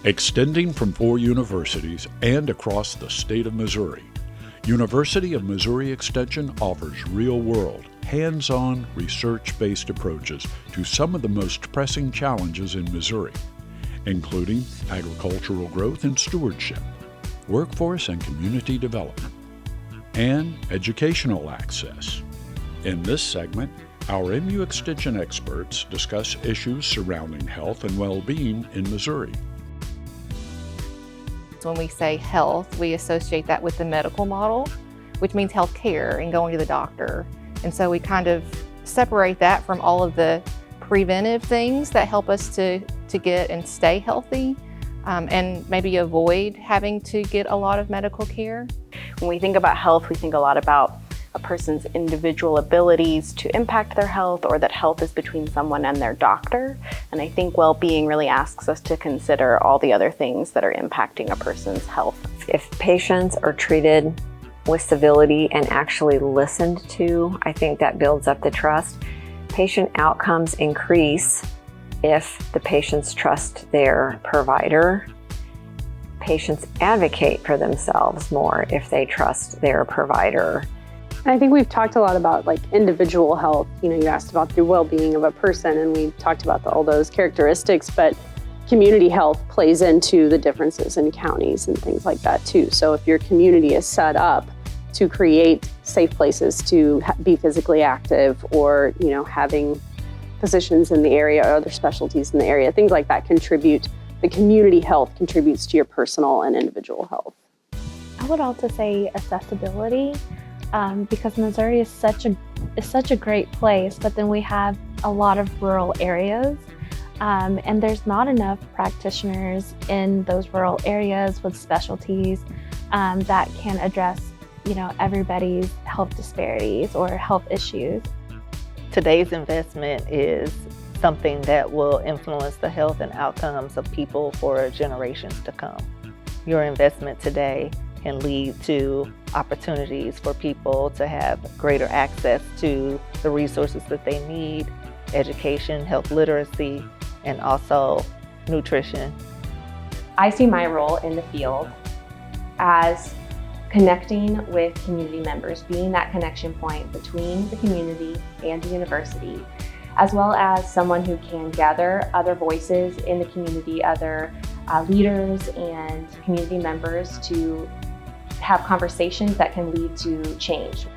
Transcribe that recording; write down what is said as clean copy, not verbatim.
Extending from 4 universities and across the state of Missouri, University of Missouri Extension offers real-world, hands-on, research-based approaches to some of the most pressing challenges in Missouri, including agricultural growth and stewardship, workforce and community development, and educational access. In this segment, our MU Extension experts discuss issues surrounding health and well-being in Missouri. When we say health, we associate that with the medical model, which means health care and going to the doctor. And so we kind of separate that from all of the preventive things that help us to get and stay healthy, and maybe avoid having to get a lot of medical care. When we think about health, we think a lot about a person's individual abilities to impact their health, or that health is between someone and their doctor. And I think well-being really asks us to consider all the other things that are impacting a person's health. If patients are treated with civility and actually listened to, I think that builds up the trust. Patient outcomes increase if the patients trust their provider. Patients advocate for themselves more if they trust their provider. I think we've talked a lot about individual health. You asked about the well-being of a person, and we talked about all those characteristics, but community health plays into the differences in counties and things like that too. So if your community is set up to create safe places to be physically active, or having physicians in the area or other specialties in the area, things like that the community health contributes to your personal and individual health. I would also say accessibility. Because Missouri is such a great place, but then we have a lot of rural areas, and there's not enough practitioners in those rural areas with specialties that can address, everybody's health disparities or health issues. Today's investment is something that will influence the health and outcomes of people for generations to come. Your investment today can lead to opportunities for people to have greater access to the resources that they need, education, health literacy, and also nutrition. I see my role in the field as connecting with community members, being that connection point between the community and the university, as well as someone who can gather other voices in the community, other leaders and community members, to have conversations that can lead to change.